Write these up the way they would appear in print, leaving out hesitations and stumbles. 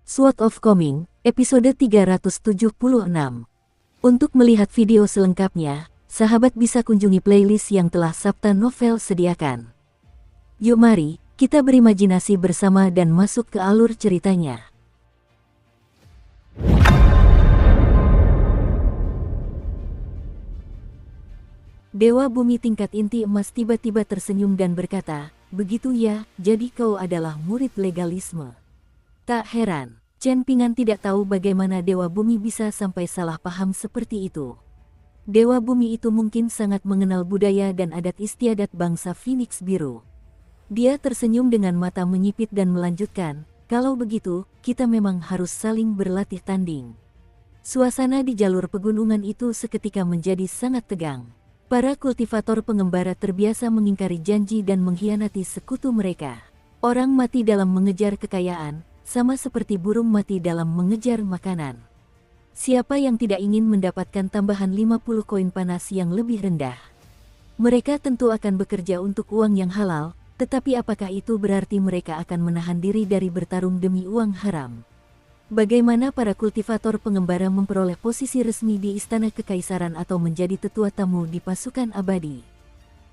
Sword of Coming, episode 376. Untuk melihat video selengkapnya, sahabat bisa kunjungi playlist yang telah Sabta Novel sediakan. Yuk mari, kita berimajinasi bersama dan masuk ke alur ceritanya. Dewa Bumi tingkat inti emas tiba-tiba tersenyum dan berkata, "Begitu ya, jadi kau adalah murid legalisme." Tak heran, Chen Pingan tidak tahu bagaimana Dewa Bumi bisa sampai salah paham seperti itu. Dewa Bumi itu mungkin sangat mengenal budaya dan adat istiadat bangsa Phoenix Biru. Dia tersenyum dengan mata menyipit dan melanjutkan, "Kalau begitu, kita memang harus saling berlatih tanding." Suasana di jalur pegunungan itu seketika menjadi sangat tegang. Para kultivator pengembara terbiasa mengingkari janji dan mengkhianati sekutu mereka. Orang mati dalam mengejar kekayaan, sama seperti burung mati dalam mengejar makanan. Siapa yang tidak ingin mendapatkan tambahan 50 koin panas yang lebih rendah? Mereka tentu akan bekerja untuk uang yang halal, tetapi apakah itu berarti mereka akan menahan diri dari bertarung demi uang haram? Bagaimana para kultivator pengembara memperoleh posisi resmi di Istana Kekaisaran atau menjadi tetua tamu di pasukan abadi?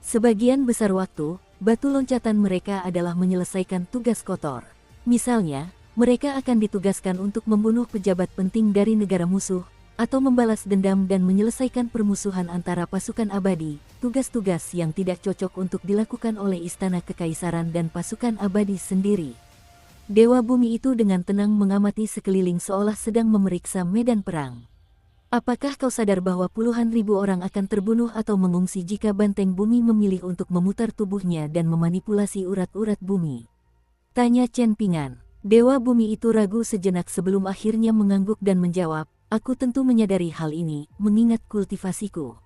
Sebagian besar waktu, batu loncatan mereka adalah menyelesaikan tugas kotor. Misalnya, mereka akan ditugaskan untuk membunuh pejabat penting dari negara musuh, atau membalas dendam dan menyelesaikan permusuhan antara pasukan abadi, tugas-tugas yang tidak cocok untuk dilakukan oleh Istana Kekaisaran dan pasukan abadi sendiri. Dewa Bumi itu dengan tenang mengamati sekeliling seolah sedang memeriksa medan perang. "Apakah kau sadar bahwa puluhan ribu orang akan terbunuh atau mengungsi jika banteng bumi memilih untuk memutar tubuhnya dan memanipulasi urat-urat bumi?" tanya Chen Pingan. Dewa Bumi itu ragu sejenak sebelum akhirnya mengangguk dan menjawab, "Aku tentu menyadari hal ini, mengingat kultivasiku."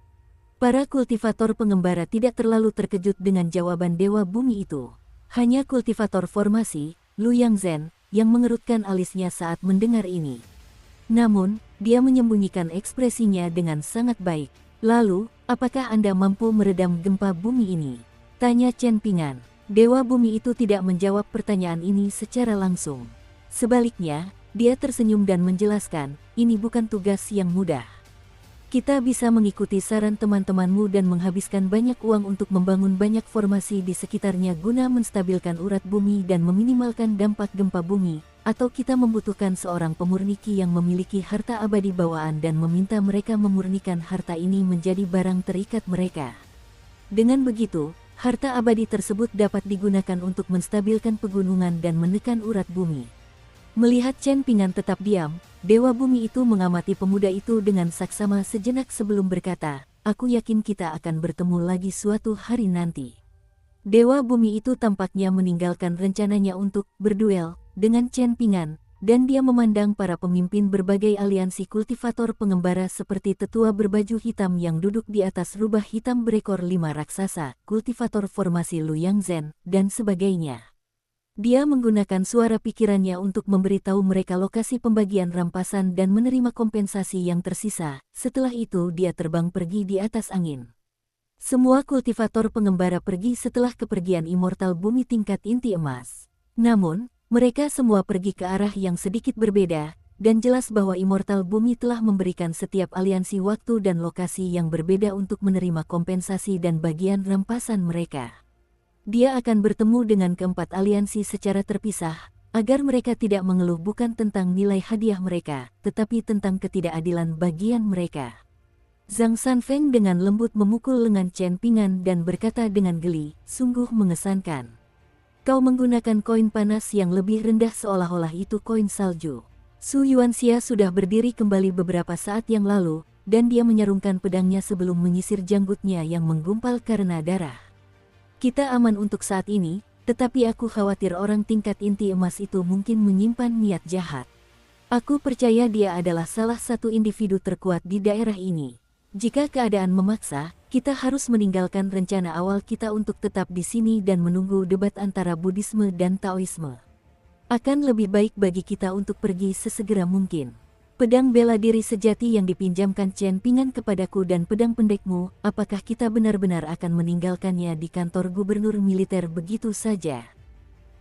Para kultivator pengembara tidak terlalu terkejut dengan jawaban Dewa Bumi itu. Hanya kultivator formasi, Lu Yangzhen, yang mengerutkan alisnya saat mendengar ini. Namun, dia menyembunyikan ekspresinya dengan sangat baik. "Lalu, apakah Anda mampu meredam gempa bumi ini?" tanya Chen Pingan. Dewa Bumi itu tidak menjawab pertanyaan ini secara langsung. Sebaliknya, dia tersenyum dan menjelaskan, "Ini bukan tugas yang mudah. Kita bisa mengikuti saran teman-temanmu dan menghabiskan banyak uang untuk membangun banyak formasi di sekitarnya guna menstabilkan urat bumi dan meminimalkan dampak gempa bumi, atau kita membutuhkan seorang pemurniki yang memiliki harta abadi bawaan dan meminta mereka memurnikan harta ini menjadi barang terikat mereka. Dengan begitu, harta abadi tersebut dapat digunakan untuk menstabilkan pegunungan dan menekan urat bumi." Melihat Chen Pingan tetap diam, Dewa Bumi itu mengamati pemuda itu dengan saksama sejenak sebelum berkata, "Aku yakin kita akan bertemu lagi suatu hari nanti." Dewa Bumi itu tampaknya meninggalkan rencananya untuk berduel dengan Chen Pingan, dan dia memandang para pemimpin berbagai aliansi kultivator pengembara seperti tetua berbaju hitam yang duduk di atas rubah hitam berekor 5 raksasa, kultivator formasi Lu Yangzhen, dan sebagainya. Dia menggunakan suara pikirannya untuk memberitahu mereka lokasi pembagian rampasan dan menerima kompensasi yang tersisa. Setelah itu dia terbang pergi di atas angin. Semua kultivator pengembara pergi setelah kepergian Immortal Bumi tingkat inti emas. Namun, mereka semua pergi ke arah yang sedikit berbeda, dan jelas bahwa Immortal Bumi telah memberikan setiap aliansi waktu dan lokasi yang berbeda untuk menerima kompensasi dan bagian rampasan mereka. Dia akan bertemu dengan keempat aliansi secara terpisah, agar mereka tidak mengeluh bukan tentang nilai hadiah mereka, tetapi tentang ketidakadilan bagian mereka. Zhang Sanfeng dengan lembut memukul lengan Chen Pingan dan berkata dengan geli, "Sungguh mengesankan. Kau menggunakan koin panas yang lebih rendah seolah-olah itu koin salju." Su Yuanxia sudah berdiri kembali beberapa saat yang lalu, dan dia menyarungkan pedangnya sebelum menyisir janggutnya yang menggumpal karena darah. "Kita aman untuk saat ini, tetapi aku khawatir orang tingkat inti emas itu mungkin menyimpan niat jahat. Aku percaya dia adalah salah satu individu terkuat di daerah ini. Jika keadaan memaksa, kita harus meninggalkan rencana awal kita untuk tetap di sini dan menunggu debat antara Buddhisme dan Taoisme. Akan lebih baik bagi kita untuk pergi sesegera mungkin." "Pedang bela diri sejati yang dipinjamkan Chen Pingan kepadaku dan pedang pendekmu, apakah kita benar-benar akan meninggalkannya di kantor gubernur militer begitu saja?"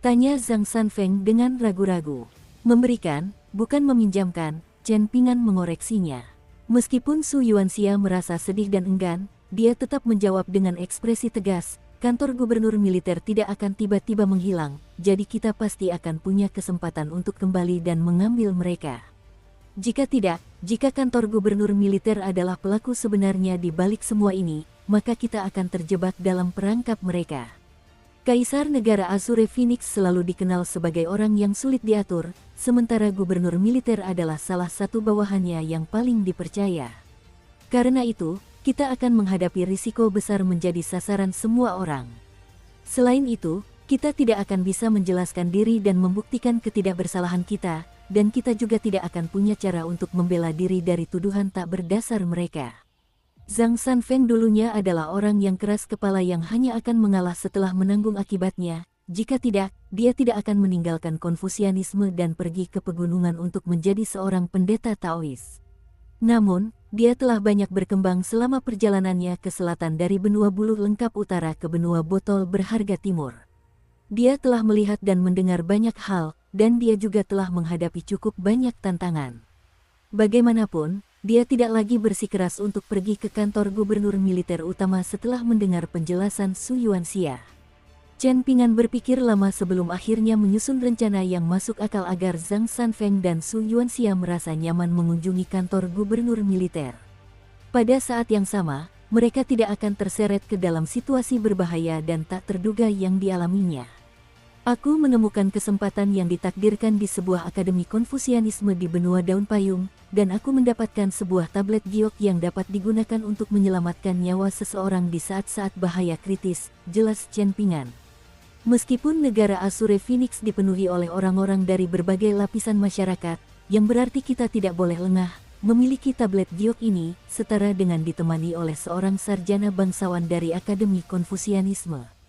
tanya Zhang Sanfeng dengan ragu-ragu. Memberikan, bukan meminjamkan, Chen Ping'an mengoreksinya. Meskipun Su Yuanxia merasa sedih dan enggan, dia tetap menjawab dengan ekspresi tegas, kantor gubernur militer tidak akan tiba-tiba menghilang, jadi kita pasti akan punya kesempatan untuk kembali dan mengambil mereka. Jika tidak, jika kantor gubernur militer adalah pelaku sebenarnya di balik semua ini, maka kita akan terjebak dalam perangkap mereka. Kaisar negara Azure Phoenix selalu dikenal sebagai orang yang sulit diatur, sementara gubernur militer adalah salah satu bawahannya yang paling dipercaya. Karena itu, kita akan menghadapi risiko besar menjadi sasaran semua orang. Selain itu, kita tidak akan bisa menjelaskan diri dan membuktikan ketidakbersalahan kita, dan kita juga tidak akan punya cara untuk membela diri dari tuduhan tak berdasar mereka. Zhang Sanfeng dulunya adalah orang yang keras kepala yang hanya akan mengalah setelah menanggung akibatnya. Jika tidak, dia tidak akan meninggalkan Konfusianisme dan pergi ke pegunungan untuk menjadi seorang pendeta Taois. Namun, dia telah banyak berkembang selama perjalanannya ke selatan dari benua bulu lengkap utara ke benua botol berharga timur. Dia telah melihat dan mendengar banyak hal, dan dia juga telah menghadapi cukup banyak tantangan. Bagaimanapun, dia tidak lagi bersikeras untuk pergi ke kantor gubernur militer utama setelah mendengar penjelasan Su Yuanxia. Chen Ping'an berpikir lama sebelum akhirnya menyusun rencana yang masuk akal agar Zhang Sanfeng dan Su Yuanxia merasa nyaman mengunjungi kantor gubernur militer. Pada saat yang sama, mereka tidak akan terseret ke dalam situasi berbahaya dan tak terduga yang dialaminya. Aku menemukan kesempatan yang ditakdirkan di sebuah akademi Konfusianisme di benua daun payung, dan aku mendapatkan sebuah tablet giok yang dapat digunakan untuk menyelamatkan nyawa seseorang di saat-saat bahaya kritis, jelas Chen Ping'an. Meskipun negara Azure Phoenix dipenuhi oleh orang-orang dari berbagai lapisan masyarakat, yang berarti kita tidak boleh lengah, memiliki tablet giok ini, setara dengan ditemani oleh seorang sarjana bangsawan dari Akademi Konfusianisme.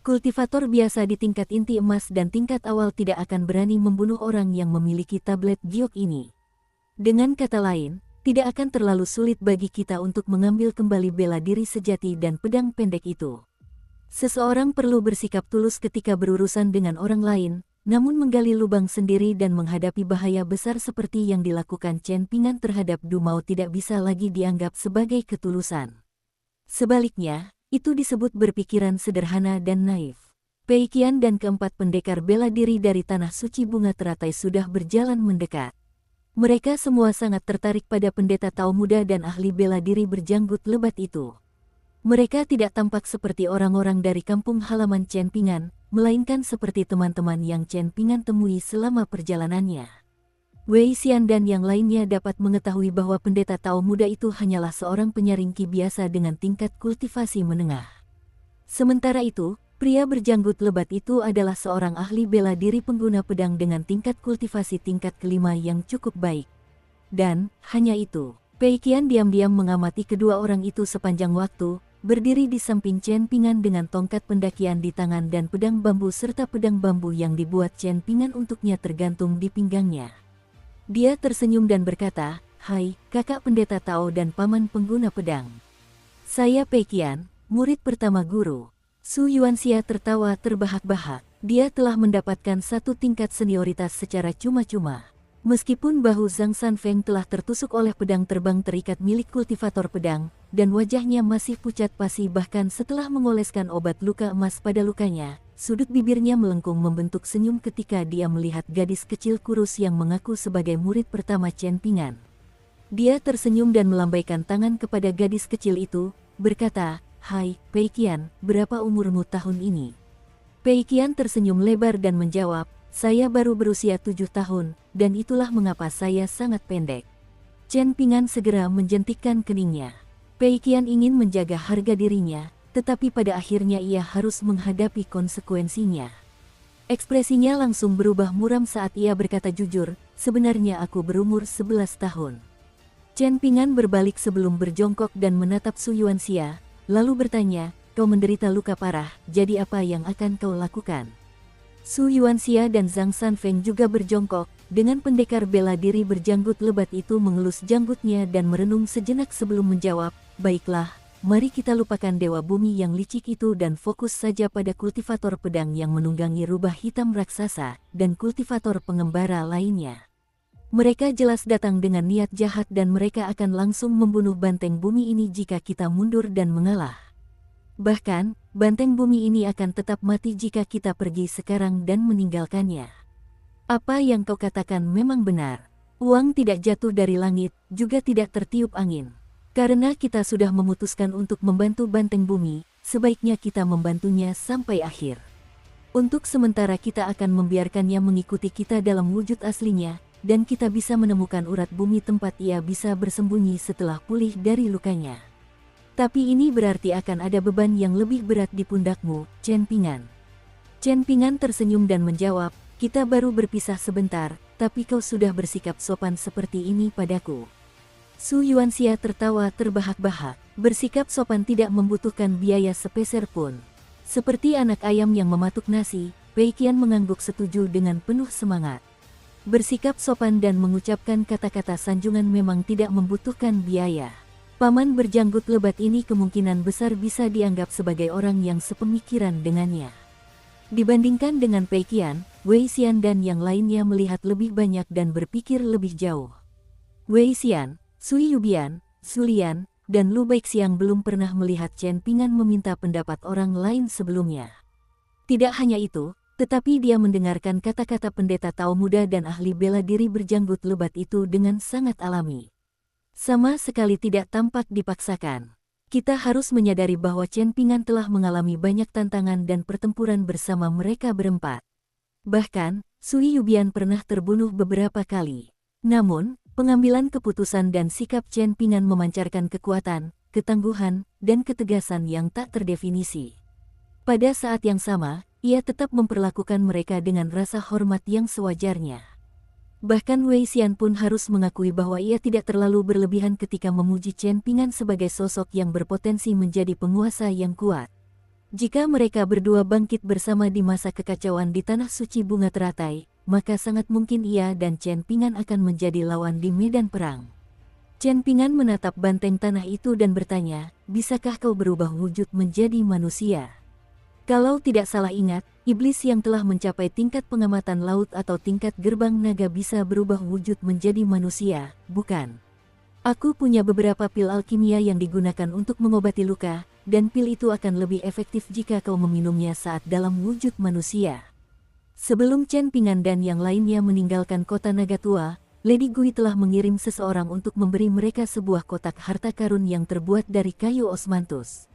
Kultivator biasa di tingkat inti emas dan tingkat awal tidak akan berani membunuh orang yang memiliki tablet giok ini. Dengan kata lain, tidak akan terlalu sulit bagi kita untuk mengambil kembali bela diri sejati dan pedang pendek itu. Seseorang perlu bersikap tulus ketika berurusan dengan orang lain, namun menggali lubang sendiri dan menghadapi bahaya besar seperti yang dilakukan Chen Ping'an terhadap Du Mao tidak bisa lagi dianggap sebagai ketulusan. Sebaliknya, itu disebut berpikiran sederhana dan naif. Pei Qian dan keempat pendekar bela diri dari Tanah Suci Bunga Teratai sudah berjalan mendekat. Mereka semua sangat tertarik pada pendeta Tao muda dan ahli bela diri berjanggut lebat itu. Mereka tidak tampak seperti orang-orang dari kampung halaman Chen Ping'an, melainkan seperti teman-teman yang Chen Ping'an temui selama perjalanannya. Wei Xian dan yang lainnya dapat mengetahui bahwa pendeta Tao muda itu hanyalah seorang penyaring ki biasa dengan tingkat kultivasi menengah. Sementara itu, pria berjanggut lebat itu adalah seorang ahli bela diri pengguna pedang dengan tingkat kultivasi tingkat kelima yang cukup baik. Dan, hanya itu, Pei Qian diam-diam mengamati kedua orang itu sepanjang waktu, berdiri di samping Chen Ping'an dengan tongkat pendakian di tangan dan pedang bambu serta pedang bambu yang dibuat Chen Ping'an untuknya tergantung di pinggangnya. Dia tersenyum dan berkata, "Hai, kakak pendeta Tao dan paman pengguna pedang. Saya Pei Qian, murid pertama guru." Su Yuanxia tertawa terbahak-bahak. Dia telah mendapatkan satu tingkat senioritas secara cuma-cuma. Meskipun bahu Zhang Sanfeng telah tertusuk oleh pedang terbang terikat milik kultivator pedang, dan wajahnya masih pucat pasi bahkan setelah mengoleskan obat luka emas pada lukanya, sudut bibirnya melengkung membentuk senyum ketika dia melihat gadis kecil kurus yang mengaku sebagai murid pertama Chen Ping'an. Dia tersenyum dan melambaikan tangan kepada gadis kecil itu, berkata, "Hai, Pei Qian, berapa umurmu tahun ini?" Pei Qian tersenyum lebar dan menjawab, "Saya baru berusia 7 tahun, dan itulah mengapa saya sangat pendek." Chen Ping'an segera menjentikkan keningnya. Pei Qian ingin menjaga harga dirinya, tetapi pada akhirnya ia harus menghadapi konsekuensinya. Ekspresinya langsung berubah muram saat ia berkata jujur, "Sebenarnya aku berumur 11 tahun. Chen Ping'an berbalik sebelum berjongkok dan menatap Su Yuanxia, lalu bertanya, "Kau menderita luka parah, jadi apa yang akan kau lakukan?" Su Yuanxia dan Zhang Sanfeng juga berjongkok, dengan pendekar bela diri berjanggut lebat itu mengelus janggutnya dan merenung sejenak sebelum menjawab, "Baiklah, mari kita lupakan Dewa Bumi yang licik itu dan fokus saja pada kultivator pedang yang menunggangi rubah hitam raksasa dan kultivator pengembara lainnya. Mereka jelas datang dengan niat jahat dan mereka akan langsung membunuh banteng bumi ini jika kita mundur dan mengalah. Bahkan, banteng bumi ini akan tetap mati jika kita pergi sekarang dan meninggalkannya. Apa yang kau katakan memang benar. Uang tidak jatuh dari langit, juga tidak tertiup angin. Karena kita sudah memutuskan untuk membantu banteng bumi, sebaiknya kita membantunya sampai akhir. Untuk sementara kita akan membiarkannya mengikuti kita dalam wujud aslinya, dan kita bisa menemukan urat bumi tempat ia bisa bersembunyi setelah pulih dari lukanya. Tapi ini berarti akan ada beban yang lebih berat di pundakmu, Chen Pingan. Chen Pingan tersenyum dan menjawab, kita baru berpisah sebentar, tapi kau sudah bersikap sopan seperti ini padaku. Su Yuanxia tertawa terbahak-bahak. Bersikap sopan tidak membutuhkan biaya sepeser pun. Seperti anak ayam yang mematuk nasi, Pei Qian mengangguk setuju dengan penuh semangat. Bersikap sopan dan mengucapkan kata-kata sanjungan memang tidak membutuhkan biaya. Paman berjanggut lebat ini kemungkinan besar bisa dianggap sebagai orang yang sepemikiran dengannya. Dibandingkan dengan Pei Qian, Wei Xian dan yang lainnya melihat lebih banyak dan berpikir lebih jauh. Wei Xian, Sui Yubian, Sulian, dan Lu Baixiang belum pernah melihat Chen Pingan meminta pendapat orang lain sebelumnya. Tidak hanya itu, tetapi dia mendengarkan kata-kata pendeta Tao muda dan ahli bela diri berjanggut lebat itu dengan sangat alami. Sama sekali tidak tampak dipaksakan. Kita harus menyadari bahwa Chen Pingan telah mengalami banyak tantangan dan pertempuran bersama mereka berempat. Bahkan, Sui Yubian pernah terbunuh beberapa kali. Namun, pengambilan keputusan dan sikap Chen Pingan memancarkan kekuatan, ketangguhan, dan ketegasan yang tak terdefinisi. Pada saat yang sama, ia tetap memperlakukan mereka dengan rasa hormat yang sewajarnya. Bahkan Wei Xian pun harus mengakui bahwa ia tidak terlalu berlebihan ketika memuji Chen Pingan sebagai sosok yang berpotensi menjadi penguasa yang kuat. Jika mereka berdua bangkit bersama di masa kekacauan di Tanah Suci Bunga Teratai, maka sangat mungkin ia dan Chen Pingan akan menjadi lawan di medan perang. Chen Pingan menatap banteng tanah itu dan bertanya, bisakah kau berubah wujud menjadi manusia? Kalau tidak salah ingat, iblis yang telah mencapai tingkat pengamatan laut atau tingkat gerbang naga bisa berubah wujud menjadi manusia, bukan? Aku punya beberapa pil alkimia yang digunakan untuk mengobati luka, dan pil itu akan lebih efektif jika kau meminumnya saat dalam wujud manusia. Sebelum Chen Pingan dan yang lainnya meninggalkan kota naga tua, Lady Gui telah mengirim seseorang untuk memberi mereka sebuah kotak harta karun yang terbuat dari kayu osmanthus.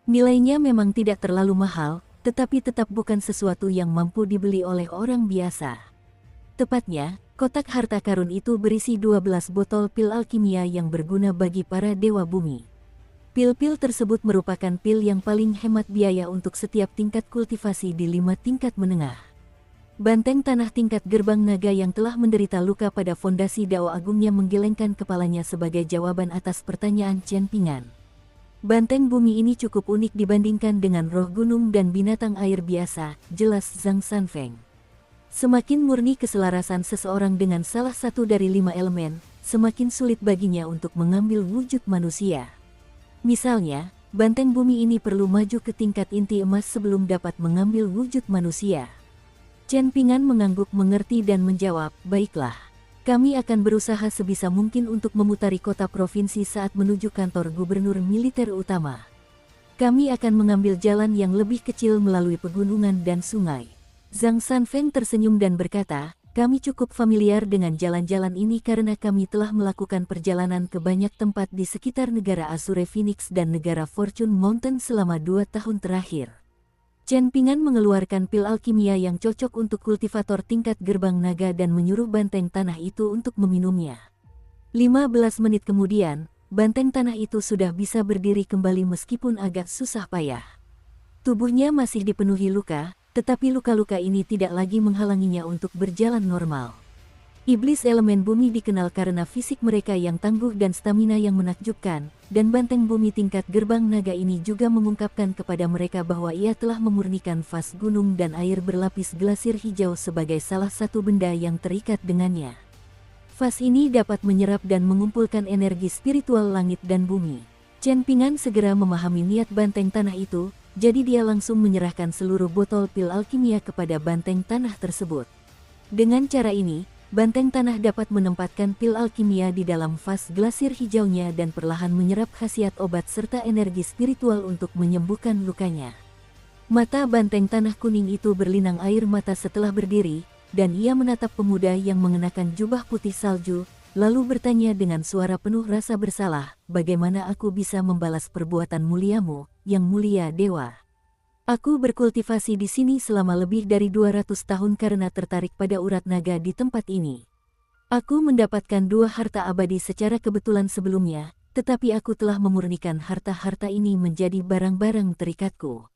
Nilainya memang tidak terlalu mahal, tetapi tetap bukan sesuatu yang mampu dibeli oleh orang biasa. Tepatnya, kotak harta karun itu berisi 12 botol pil alkimia yang berguna bagi para dewa bumi. Pil-pil tersebut merupakan pil yang paling hemat biaya untuk setiap tingkat kultivasi di 5 tingkat menengah. Banteng tanah tingkat gerbang naga yang telah menderita luka pada fondasi Dao Agungnya menggelengkan kepalanya sebagai jawaban atas pertanyaan Chen Pingan. Banteng bumi ini cukup unik dibandingkan dengan roh gunung dan binatang air biasa, jelas Zhang Sanfeng. Semakin murni keselarasan seseorang dengan salah satu dari 5 elemen, semakin sulit baginya untuk mengambil wujud manusia. Misalnya, banteng bumi ini perlu maju ke tingkat inti emas sebelum dapat mengambil wujud manusia. Chen Pingan mengangguk mengerti dan menjawab, baiklah. Kami akan berusaha sebisa mungkin untuk memutari kota provinsi saat menuju kantor gubernur militer utama. Kami akan mengambil jalan yang lebih kecil melalui pegunungan dan sungai. Zhang Sanfeng tersenyum dan berkata, kami cukup familiar dengan jalan-jalan ini karena kami telah melakukan perjalanan ke banyak tempat di sekitar negara Azure Phoenix dan negara Fortune Mountain selama 2 tahun terakhir. Chen Pingan mengeluarkan pil alkimia yang cocok untuk kultivator tingkat gerbang naga dan menyuruh banteng tanah itu untuk meminumnya. 15 menit kemudian, banteng tanah itu sudah bisa berdiri kembali meskipun agak susah payah. Tubuhnya masih dipenuhi luka, tetapi luka-luka ini tidak lagi menghalanginya untuk berjalan normal. Iblis elemen bumi dikenal karena fisik mereka yang tangguh dan stamina yang menakjubkan, dan banteng bumi tingkat gerbang naga ini juga mengungkapkan kepada mereka bahwa ia telah memurnikan vas gunung dan air berlapis glasir hijau sebagai salah satu benda yang terikat dengannya. Vas ini dapat menyerap dan mengumpulkan energi spiritual langit dan bumi. Chen Pingan segera memahami niat banteng tanah itu, jadi dia langsung menyerahkan seluruh botol pil alkimia kepada banteng tanah tersebut. Dengan cara ini, banteng tanah dapat menempatkan pil alkimia di dalam vas glasir hijaunya dan perlahan menyerap khasiat obat serta energi spiritual untuk menyembuhkan lukanya. Mata banteng tanah kuning itu berlinang air mata setelah berdiri, dan ia menatap pemuda yang mengenakan jubah putih salju, lalu bertanya dengan suara penuh rasa bersalah, "Bagaimana aku bisa membalas perbuatan muliamu, yang mulia dewa? Aku berkultivasi di sini selama lebih dari 200 tahun karena tertarik pada urat naga di tempat ini. Aku mendapatkan 2 harta abadi secara kebetulan sebelumnya, tetapi aku telah memurnikan harta-harta ini menjadi barang-barang terikatku.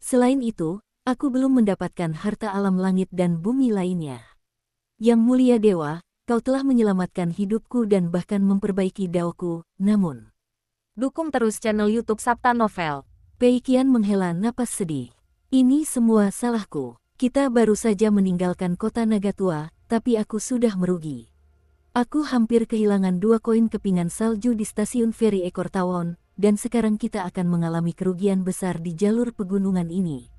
Selain itu, aku belum mendapatkan harta alam langit dan bumi lainnya. Yang mulia dewa, kau telah menyelamatkan hidupku dan bahkan memperbaiki daoku, namun..." Dukung terus channel YouTube Sabta Novel. Pei Qian menghela napas sedih. "Ini semua salahku. Kita baru saja meninggalkan kota naga tua, tapi aku sudah merugi. Aku hampir kehilangan 2 koin kepingan salju di stasiun feri ekor tawon, dan sekarang kita akan mengalami kerugian besar di jalur pegunungan ini."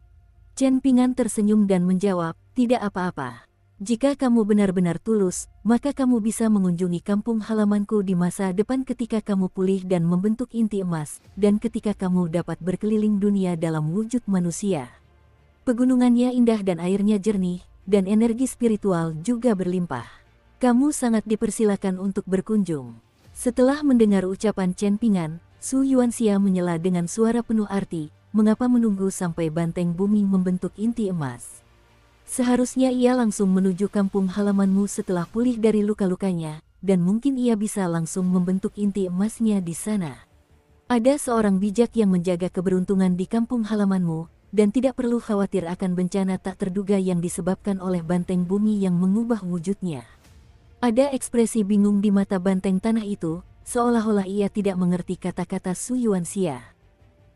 Chen Pingan tersenyum dan menjawab, "Tidak apa-apa. Jika kamu benar-benar tulus, maka kamu bisa mengunjungi kampung halamanku di masa depan ketika kamu pulih dan membentuk inti emas, dan ketika kamu dapat berkeliling dunia dalam wujud manusia. Pegunungannya indah dan airnya jernih, dan energi spiritual juga berlimpah. Kamu sangat dipersilakan untuk berkunjung." Setelah mendengar ucapan Chen Pingan, Su Yuanxia menyela dengan suara penuh arti, "Mengapa menunggu sampai banteng bumi membentuk inti emas? Seharusnya ia langsung menuju kampung halamanmu setelah pulih dari luka-lukanya, dan mungkin ia bisa langsung membentuk inti emasnya di sana. Ada seorang bijak yang menjaga keberuntungan di kampung halamanmu, dan tidak perlu khawatir akan bencana tak terduga yang disebabkan oleh banteng bumi yang mengubah wujudnya." Ada ekspresi bingung di mata banteng tanah itu, seolah-olah ia tidak mengerti kata-kata Su Yuanxia.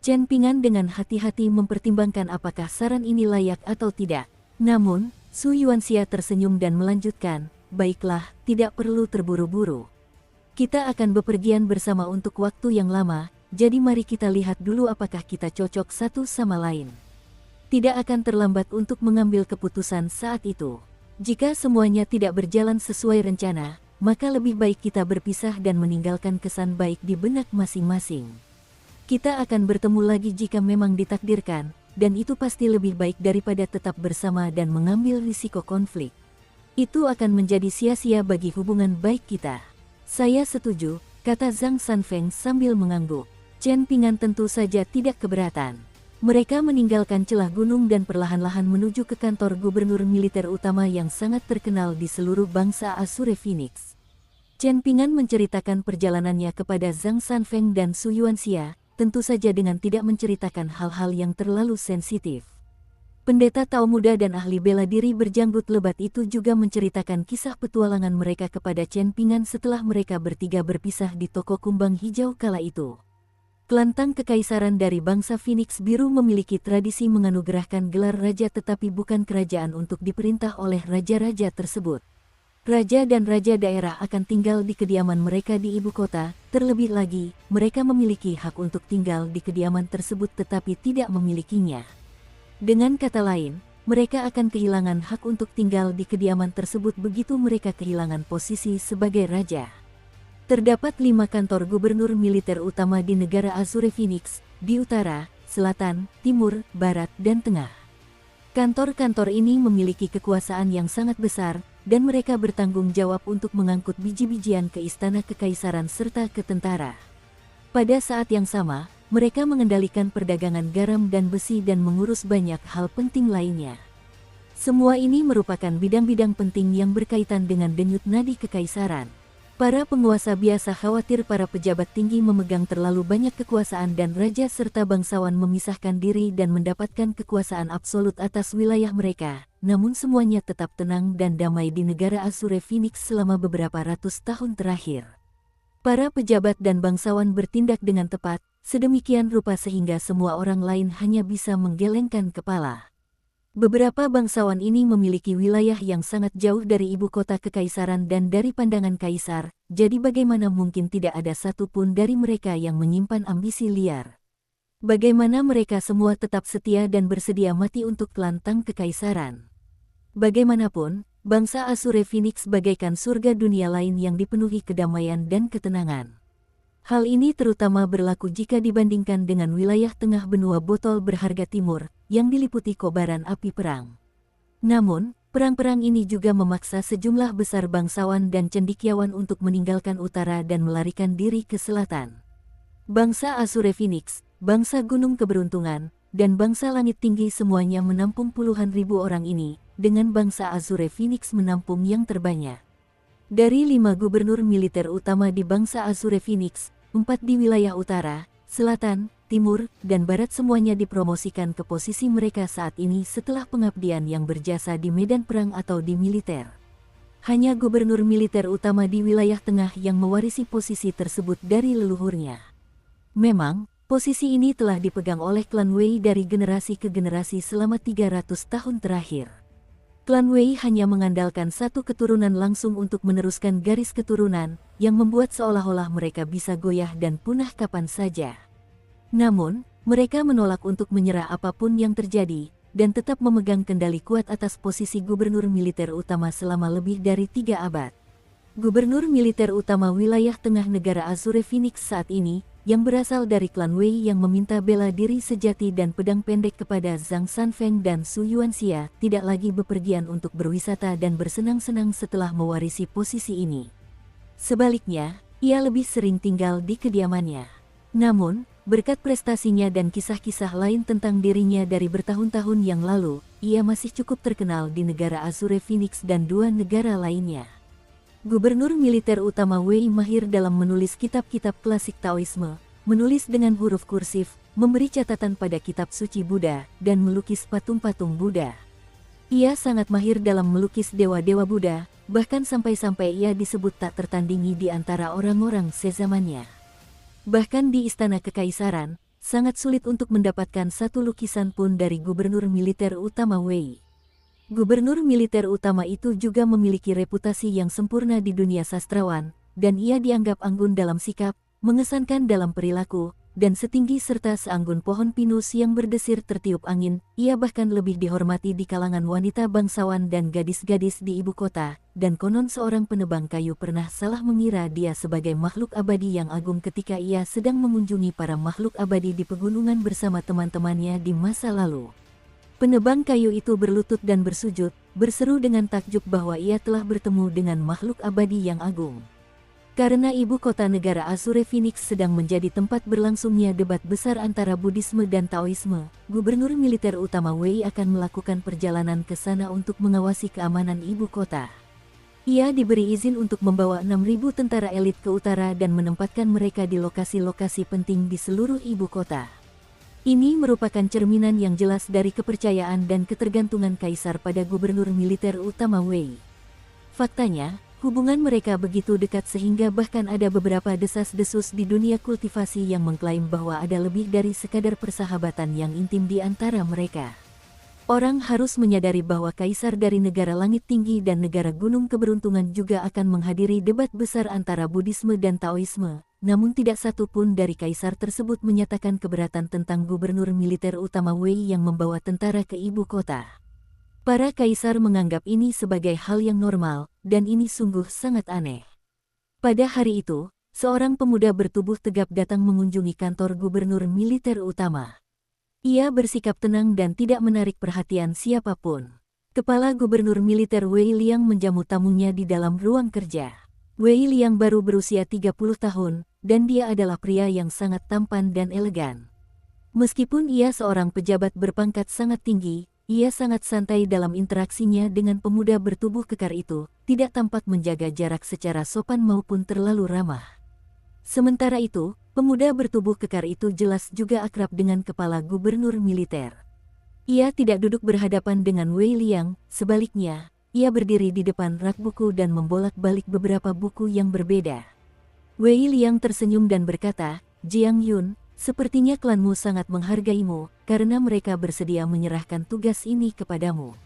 Chen Pingan dengan hati-hati mempertimbangkan apakah saran ini layak atau tidak. Namun, Su Yuanxia tersenyum dan melanjutkan, "Baiklah, tidak perlu terburu-buru. Kita akan bepergian bersama untuk waktu yang lama, jadi mari kita lihat dulu apakah kita cocok satu sama lain. Tidak akan terlambat untuk mengambil keputusan saat itu. Jika semuanya tidak berjalan sesuai rencana, maka lebih baik kita berpisah dan meninggalkan kesan baik di benak masing-masing. Kita akan bertemu lagi jika memang ditakdirkan, dan itu pasti lebih baik daripada tetap bersama dan mengambil risiko konflik. Itu akan menjadi sia-sia bagi hubungan baik kita." "Saya setuju," kata Zhang Sanfeng sambil mengangguk. Chen Pingan tentu saja tidak keberatan. Mereka meninggalkan celah gunung dan perlahan-lahan menuju ke kantor gubernur militer utama yang sangat terkenal di seluruh bangsa Azure Phoenix. Chen Pingan menceritakan perjalanannya kepada Zhang Sanfeng dan Su Yuanxia, tentu saja dengan tidak menceritakan hal-hal yang terlalu sensitif. Pendeta Tao muda dan ahli bela diri berjanggut lebat itu juga menceritakan kisah petualangan mereka kepada Chen Pingan setelah mereka bertiga berpisah di toko kumbang hijau kala itu. Kelantang kekaisaran dari bangsa Phoenix Biru memiliki tradisi menganugerahkan gelar raja tetapi bukan kerajaan untuk diperintah oleh raja-raja tersebut. Raja dan raja daerah akan tinggal di kediaman mereka di ibu kota, terlebih lagi, mereka memiliki hak untuk tinggal di kediaman tersebut tetapi tidak memilikinya. Dengan kata lain, mereka akan kehilangan hak untuk tinggal di kediaman tersebut begitu mereka kehilangan posisi sebagai raja. Terdapat 5 kantor gubernur militer utama di negara Azure Phoenix, di utara, selatan, timur, barat, dan tengah. Kantor-kantor ini memiliki kekuasaan yang sangat besar, dan mereka bertanggung jawab untuk mengangkut biji-bijian ke istana kekaisaran serta ke tentara. Pada saat yang sama, mereka mengendalikan perdagangan garam dan besi dan mengurus banyak hal penting lainnya. Semua ini merupakan bidang-bidang penting yang berkaitan dengan denyut nadi kekaisaran. Para penguasa biasa khawatir para pejabat tinggi memegang terlalu banyak kekuasaan dan raja serta bangsawan memisahkan diri dan mendapatkan kekuasaan absolut atas wilayah mereka, namun semuanya tetap tenang dan damai di negara Azure Phoenix selama beberapa ratus tahun terakhir. Para pejabat dan bangsawan bertindak dengan tepat, sedemikian rupa sehingga semua orang lain hanya bisa menggelengkan kepala. Beberapa bangsawan ini memiliki wilayah yang sangat jauh dari ibu kota kekaisaran dan dari pandangan kaisar, jadi bagaimana mungkin tidak ada satupun dari mereka yang menyimpan ambisi liar? Bagaimana mereka semua tetap setia dan bersedia mati untuk lantang kekaisaran? Bagaimanapun, bangsa Azure Phoenix bagaikan surga dunia lain yang dipenuhi kedamaian dan ketenangan. Hal ini terutama berlaku jika dibandingkan dengan wilayah tengah benua botol berharga timur, yang diliputi kobaran api perang. Namun, perang-perang ini juga memaksa sejumlah besar bangsawan dan cendekiawan untuk meninggalkan utara dan melarikan diri ke selatan. Bangsa Azure Phoenix, bangsa gunung keberuntungan, dan bangsa langit tinggi semuanya menampung puluhan ribu orang ini, dengan bangsa Azure Phoenix menampung yang terbanyak. Dari 5 gubernur militer utama di bangsa Azure Phoenix, 4 di wilayah utara, selatan, timur, dan barat semuanya dipromosikan ke posisi mereka saat ini setelah pengabdian yang berjasa di medan perang atau di militer. Hanya gubernur militer utama di wilayah tengah yang mewarisi posisi tersebut dari leluhurnya. Memang, posisi ini telah dipegang oleh klan Wei dari generasi ke generasi selama 300 tahun terakhir. Klan Wei hanya mengandalkan satu keturunan langsung untuk meneruskan garis keturunan, yang membuat seolah-olah mereka bisa goyah dan punah kapan saja. Namun, mereka menolak untuk menyerah apapun yang terjadi, dan tetap memegang kendali kuat atas posisi gubernur militer utama selama lebih dari 3 abad. Gubernur militer utama wilayah tengah negara Azure Phoenix saat ini, yang berasal dari klan Wei yang meminta bela diri sejati dan pedang pendek kepada Zhang Sanfeng dan Su Yuanxia, tidak lagi bepergian untuk berwisata dan bersenang-senang setelah mewarisi posisi ini. Sebaliknya, ia lebih sering tinggal di kediamannya. Namun, berkat prestasinya dan kisah-kisah lain tentang dirinya dari bertahun-tahun yang lalu, ia masih cukup terkenal di negara Azure Phoenix dan 2 negara lainnya. Gubernur militer utama Wei mahir dalam menulis kitab-kitab klasik Taoisme, menulis dengan huruf kursif, memberi catatan pada kitab suci Buddha, dan melukis patung-patung Buddha. Ia sangat mahir dalam melukis dewa-dewa Buddha, bahkan sampai-sampai ia disebut tak tertandingi di antara orang-orang sezamannya. Bahkan di istana kekaisaran, sangat sulit untuk mendapatkan satu lukisan pun dari gubernur militer utama Wei. Gubernur militer utama itu juga memiliki reputasi yang sempurna di dunia sastrawan, dan ia dianggap anggun dalam sikap, mengesankan dalam perilaku, dan setinggi serta seanggun pohon pinus yang berdesir tertiup angin. Ia bahkan lebih dihormati di kalangan wanita bangsawan dan gadis-gadis di ibu kota, dan konon seorang penebang kayu pernah salah mengira dia sebagai makhluk abadi yang agung ketika ia sedang mengunjungi para makhluk abadi di pegunungan bersama teman-temannya di masa lalu. Penebang kayu itu berlutut dan bersujud, berseru dengan takjub bahwa ia telah bertemu dengan makhluk abadi yang agung. Karena ibu kota negara Azure Phoenix sedang menjadi tempat berlangsungnya debat besar antara Buddhisme dan Taoisme, gubernur militer utama Wei akan melakukan perjalanan ke sana untuk mengawasi keamanan ibu kota. Ia diberi izin untuk membawa 6.000 tentara elit ke utara dan menempatkan mereka di lokasi-lokasi penting di seluruh ibu kota. Ini merupakan cerminan yang jelas dari kepercayaan dan ketergantungan kaisar pada gubernur militer utama Wei. Faktanya, hubungan mereka begitu dekat sehingga bahkan ada beberapa desas-desus di dunia kultivasi yang mengklaim bahwa ada lebih dari sekadar persahabatan yang intim di antara mereka. Orang harus menyadari bahwa kaisar dari negara langit tinggi dan negara gunung keberuntungan juga akan menghadiri debat besar antara Buddhisme dan Taoisme. Namun tidak satu pun dari kaisar tersebut menyatakan keberatan tentang gubernur militer utama Wei yang membawa tentara ke ibu kota. Para kaisar menganggap ini sebagai hal yang normal, dan ini sungguh sangat aneh. Pada hari itu, seorang pemuda bertubuh tegap datang mengunjungi kantor gubernur militer utama. Ia bersikap tenang dan tidak menarik perhatian siapapun. Kepala gubernur militer Wei Liang menjamu tamunya di dalam ruang kerja. Wei Liang baru berusia 30 tahun, dan dia adalah pria yang sangat tampan dan elegan. Meskipun ia seorang pejabat berpangkat sangat tinggi, ia sangat santai dalam interaksinya dengan pemuda bertubuh kekar itu, tidak tampak menjaga jarak secara sopan maupun terlalu ramah. Sementara itu, pemuda bertubuh kekar itu jelas juga akrab dengan kepala gubernur militer. Ia tidak duduk berhadapan dengan Wei Liang, sebaliknya, ia berdiri di depan rak buku dan membolak-balik beberapa buku yang berbeda. Wei Liang tersenyum dan berkata, "Jiang Yun, Sepertinya klanmu sangat menghargaimu, karena mereka bersedia menyerahkan tugas ini kepadamu.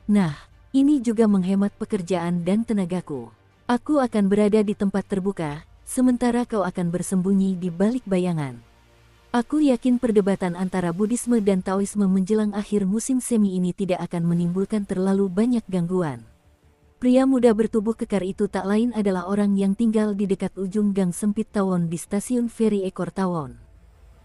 Nah, ini juga menghemat pekerjaan dan tenagaku. Aku akan berada di tempat terbuka, sementara kau akan bersembunyi di balik bayangan. Aku yakin perdebatan antara Buddhisme dan Taoisme menjelang akhir musim semi ini tidak akan menimbulkan terlalu banyak gangguan. Pria muda bertubuh kekar itu tak lain adalah orang yang tinggal di dekat ujung gang sempit tawon di stasiun feri Ekor Tawon.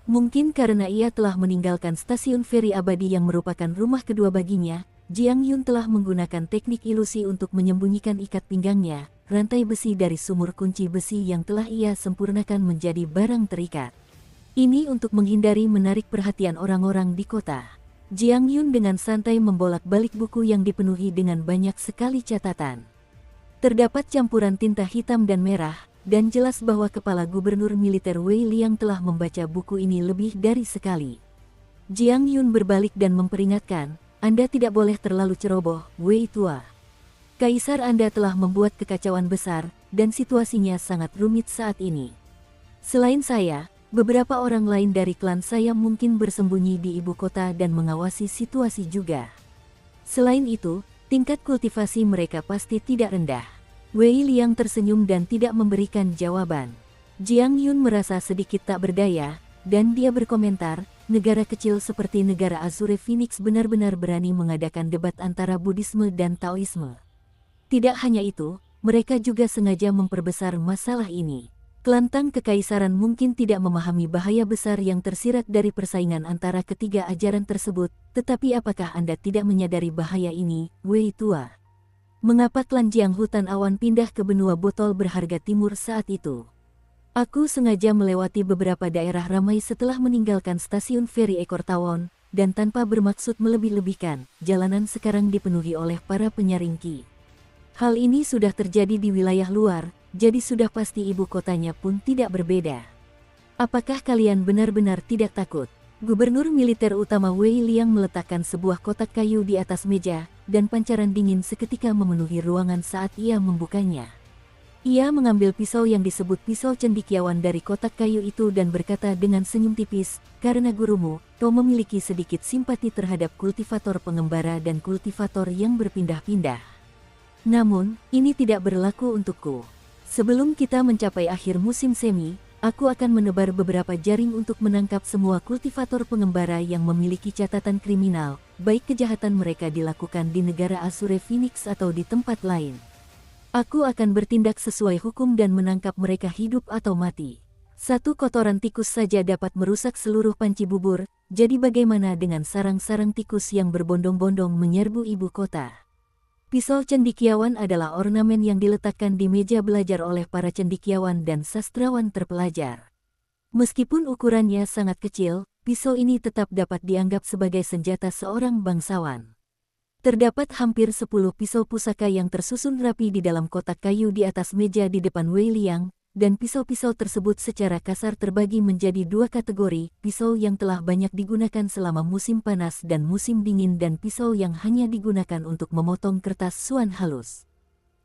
Mungkin karena ia telah meninggalkan stasiun feri abadi yang merupakan rumah kedua baginya, Jiang Yun telah menggunakan teknik ilusi untuk menyembunyikan ikat pinggangnya, rantai besi dari sumur kunci besi yang telah ia sempurnakan menjadi barang terikat. Ini untuk menghindari menarik perhatian orang-orang di kota. Jiang Yun dengan santai membolak-balik buku yang dipenuhi dengan banyak sekali catatan. Terdapat campuran tinta hitam dan merah, dan jelas bahwa kepala gubernur militer Wei Liang telah membaca buku ini lebih dari sekali. Jiang Yun berbalik dan memperingatkan, Anda tidak boleh terlalu ceroboh, Wei tua. Kaisar Anda telah membuat kekacauan besar, dan situasinya sangat rumit saat ini. Selain saya, beberapa orang lain dari klan saya mungkin bersembunyi di ibu kota dan mengawasi situasi juga. Selain itu, tingkat kultivasi mereka pasti tidak rendah. Wei Liang tersenyum dan tidak memberikan jawaban. Jiang Yun merasa sedikit tak berdaya, dan dia berkomentar, negara kecil seperti negara Azure Phoenix benar-benar berani mengadakan debat antara Buddhisme dan Taoisme. Tidak hanya itu, mereka juga sengaja memperbesar masalah ini. Klan Tang Kekaisaran mungkin tidak memahami bahaya besar yang tersirat dari persaingan antara ketiga ajaran tersebut, tetapi apakah Anda tidak menyadari bahaya ini, Wei tua? Mengapa klan Jiang Hutan Awan pindah ke benua botol berharga timur saat itu? Aku sengaja melewati beberapa daerah ramai setelah meninggalkan stasiun feri Ekor Tawon, dan tanpa bermaksud melebih-lebihkan, jalanan sekarang dipenuhi oleh para penyaring ki. Hal ini sudah terjadi di wilayah luar, jadi sudah pasti ibu kotanya pun tidak berbeda. Apakah kalian benar-benar tidak takut? Gubernur militer utama Wei Liang meletakkan sebuah kotak kayu di atas meja, dan pancaran dingin seketika memenuhi ruangan saat ia membukanya. Ia mengambil pisau yang disebut pisau cendekiawan dari kotak kayu itu dan berkata dengan senyum tipis, karena gurumu, kau memiliki sedikit simpati terhadap kultivator pengembara dan kultivator yang berpindah-pindah. Namun, ini tidak berlaku untukku. Sebelum kita mencapai akhir musim semi, aku akan menebar beberapa jaring untuk menangkap semua kultivator pengembara yang memiliki catatan kriminal, baik kejahatan mereka dilakukan di negara Azure Phoenix atau di tempat lain. Aku akan bertindak sesuai hukum dan menangkap mereka hidup atau mati. Satu kotoran tikus saja dapat merusak seluruh panci bubur, jadi bagaimana dengan sarang-sarang tikus yang berbondong-bondong menyerbu ibu kota? Pisau cendekiawan adalah ornamen yang diletakkan di meja belajar oleh para cendekiawan dan sastrawan terpelajar. Meskipun ukurannya sangat kecil, pisau ini tetap dapat dianggap sebagai senjata seorang bangsawan. Terdapat hampir 10 pisau pusaka yang tersusun rapi di dalam kotak kayu di atas meja di depan Wei Liang, dan pisau-pisau tersebut secara kasar terbagi menjadi dua kategori, pisau yang telah banyak digunakan selama musim panas dan musim dingin dan pisau yang hanya digunakan untuk memotong kertas suan halus.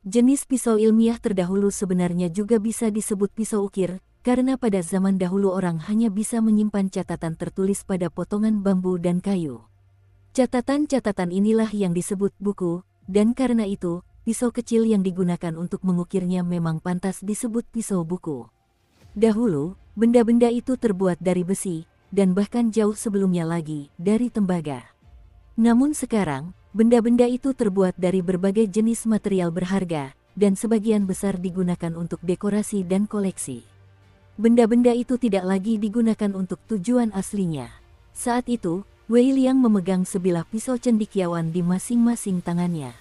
Jenis pisau ilmiah terdahulu sebenarnya juga bisa disebut pisau ukir, karena pada zaman dahulu orang hanya bisa menyimpan catatan tertulis pada potongan bambu dan kayu. Catatan-catatan inilah yang disebut buku, dan karena itu, pisau kecil yang digunakan untuk mengukirnya memang pantas disebut pisau buku. Dahulu, benda-benda itu terbuat dari besi, dan bahkan jauh sebelumnya lagi, dari tembaga. Namun sekarang, benda-benda itu terbuat dari berbagai jenis material berharga, dan sebagian besar digunakan untuk dekorasi dan koleksi. Benda-benda itu tidak lagi digunakan untuk tujuan aslinya. Saat itu, Wei Liang memegang sebilah pisau cendekiawan di masing-masing tangannya.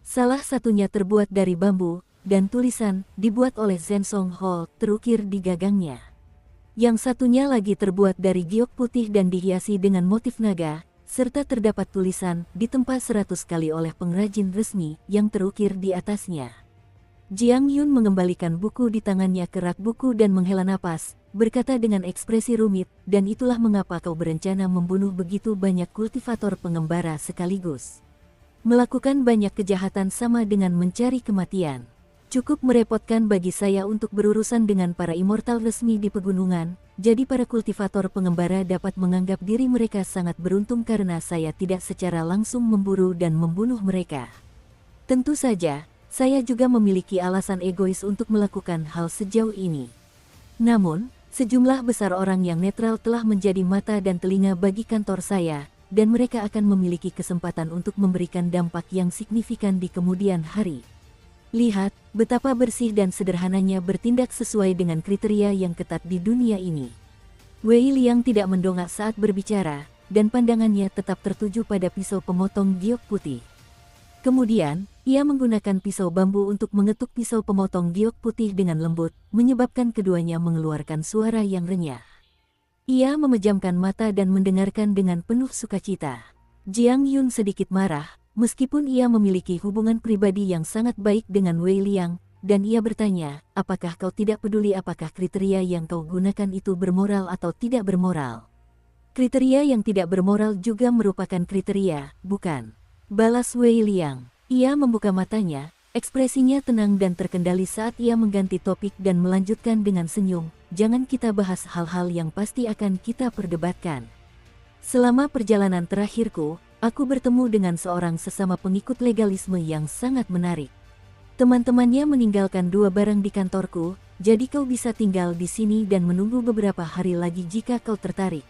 Salah satunya terbuat dari bambu, dan tulisan, dibuat oleh Zensong Hall, terukir di gagangnya. Yang satunya lagi terbuat dari giok putih dan dihiasi dengan motif naga, serta terdapat tulisan, ditempa 100 kali oleh pengrajin resmi, yang terukir di atasnya. Jiang Yun mengembalikan buku di tangannya ke rak buku dan menghela napas, berkata dengan ekspresi rumit, dan itulah mengapa kau berencana membunuh begitu banyak kultivator pengembara sekaligus. Melakukan banyak kejahatan sama dengan mencari kematian. Cukup merepotkan bagi saya untuk berurusan dengan para immortal resmi di pegunungan, jadi para kultivator pengembara dapat menganggap diri mereka sangat beruntung karena saya tidak secara langsung memburu dan membunuh mereka. Tentu saja, saya juga memiliki alasan egois untuk melakukan hal sejauh ini. Namun, sejumlah besar orang yang netral telah menjadi mata dan telinga bagi kantor saya, dan mereka akan memiliki kesempatan untuk memberikan dampak yang signifikan di kemudian hari. Lihat, betapa bersih dan sederhananya bertindak sesuai dengan kriteria yang ketat di dunia ini. Wei Liang tidak mendongak saat berbicara, dan pandangannya tetap tertuju pada pisau pemotong giok putih. Kemudian, ia menggunakan pisau bambu untuk mengetuk pisau pemotong giok putih dengan lembut, menyebabkan keduanya mengeluarkan suara yang renyah. Ia memejamkan mata dan mendengarkan dengan penuh sukacita. Jiang Yun sedikit marah, meskipun ia memiliki hubungan pribadi yang sangat baik dengan Wei Liang, dan ia bertanya, apakah kau tidak peduli apakah kriteria yang kau gunakan itu bermoral atau tidak bermoral? Kriteria yang tidak bermoral juga merupakan kriteria, bukan? Balas Wei Liang. Ia membuka matanya, ekspresinya tenang dan terkendali saat ia mengganti topik dan melanjutkan dengan senyum, jangan kita bahas hal-hal yang pasti akan kita perdebatkan. Selama perjalanan terakhirku, aku bertemu dengan seorang sesama pengikut legalisme yang sangat menarik. Teman-temannya meninggalkan 2 barang di kantorku, jadi kau bisa tinggal di sini dan menunggu beberapa hari lagi jika kau tertarik.